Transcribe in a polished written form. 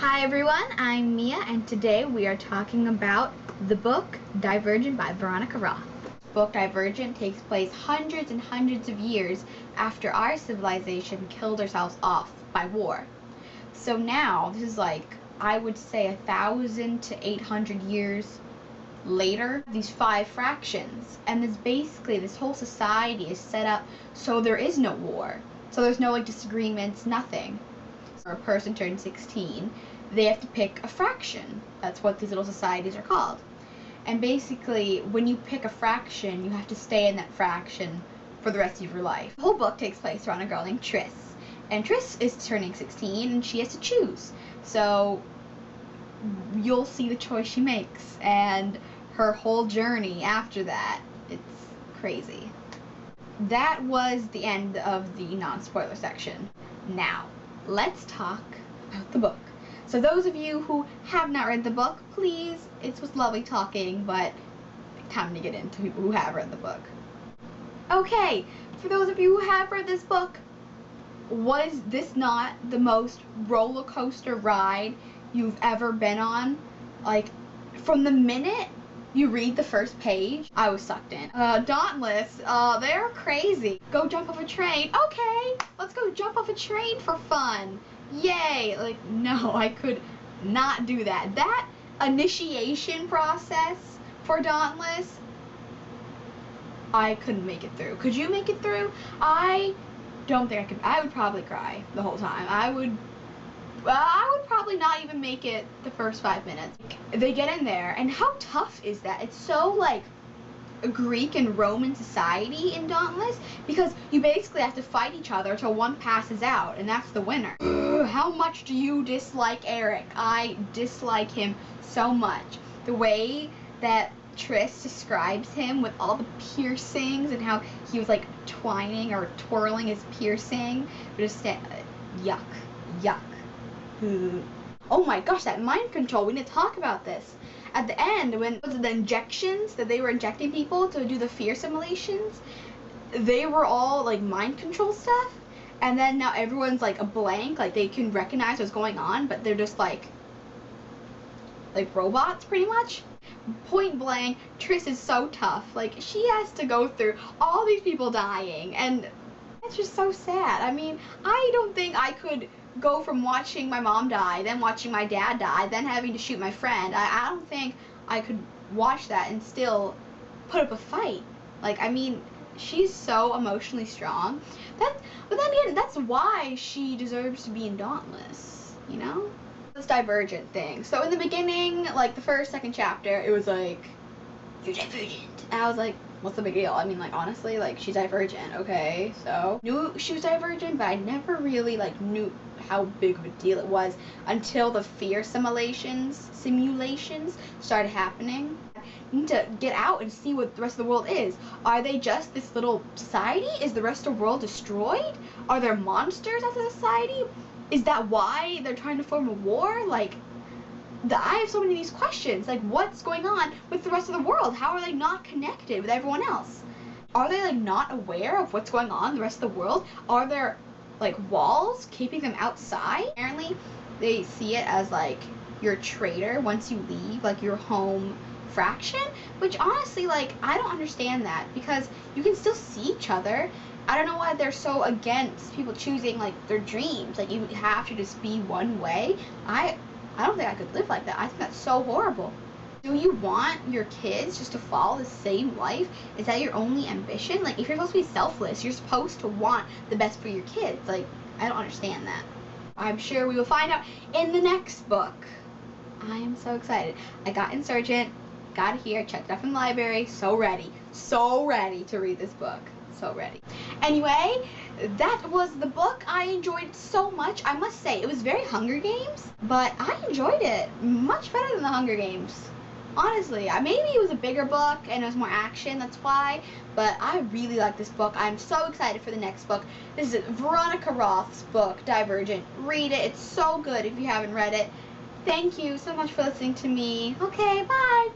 Hi everyone, I'm Mia, and today we are talking about the book Divergent by Veronica Roth. Book Divergent takes place hundreds and hundreds of years after our civilization killed ourselves off by war. So now, this is like, I would say 1,000 to 800 years later, these 5 fractions, and this whole society is set up so there is no war. So there's no disagreements, nothing. Or a person turns 16, they have to pick a fraction. That's what these little societies are called. And basically, when you pick a fraction, you have to stay in that fraction for the rest of your life. The whole book takes place around a girl named Tris. And Tris is turning 16 and she has to choose. So you'll see the choice she makes and her whole journey after that. It's crazy. That was the end of the non-spoiler section. Now, let's talk about the book. So those of you who have not read the book, please, it was lovely talking, but time to get into people who have read the book. Okay, for those of you who have read this book, was this not the most roller coaster ride you've ever been on? Like, from the minute you read the first page, I was sucked in. Dauntless, they're crazy. Go jump off a train. Okay, let's go jump off a train for fun. Yay. Like, no, I could not do that. That initiation process for Dauntless, I couldn't make it through. Could you make it through? I don't think I could. I would probably cry the whole time. I would probably not even make it the first 5 minutes. They get in there, and how tough is that? It's so like a Greek and Roman society in Dauntless, because you basically have to fight each other till one passes out, and that's the winner. How much do you dislike Eric? I dislike him so much. The way that Tris describes him with all the piercings and how he was like twining or twirling his piercing, just yuck, yuck. Oh my gosh, that mind control, we need to talk about this. At the end, when it was the injections that they were injecting people to do the fear simulations, they were all like mind control stuff, and then now everyone's like a blank, like they can recognize what's going on, but they're just like robots pretty much. Point blank, Tris is so tough. Like, she has to go through all these people dying, and it's just so sad. I mean, I don't think I could go from watching my mom die, then watching my dad die, then having to shoot my friend. I don't think I could watch that and still put up a fight. Like, I mean, she's so emotionally strong. But then again, that's why she deserves to be in Dauntless, you know? This Divergent thing. So in the beginning, like the first, second chapter, it was like, you're Divergent. And I was like, what's the big deal? I mean, like, honestly, like, she's Divergent, okay? So, knew she was Divergent, but I never really, like, knew how big of a deal it was until the fear simulations started happening. You need to get out and see what the rest of the world is. Are they just this little society? Is the rest of the world destroyed? Are there monsters as a society? Is that why they're trying to form a war? Like, I have so many of these questions. Like, what's going on with the rest of the world? How are they not connected with everyone else? Are they, like, not aware of what's going on in the rest of the world? Are there, like, walls keeping them outside? Apparently, they see it as, like, you're a traitor once you leave, like, your home fraction. Which, honestly, like, I don't understand that, because you can still see each other. I don't know why they're so against people choosing, like, their dreams. Like, you have to just be one way. I don't think I could live like that. I think that's so horrible. Do you want your kids just to follow the same life? Is that your only ambition? Like, if you're supposed to be selfless, you're supposed to want the best for your kids. Like, I don't understand that. I'm sure we will find out in the next book. I am so excited. I got Insurgent, got it here, checked it out from the library, so ready to read this book. So ready. Anyway, that was the book. I enjoyed it so much. I must say, it was very Hunger Games, but I enjoyed it much better than the Hunger Games. Honestly, maybe it was a bigger book and it was more action, that's why, but I really like this book. I'm so excited for the next book. This is Veronica Roth's book, Divergent. Read it. It's so good if you haven't read it. Thank you so much for listening to me. Okay, bye!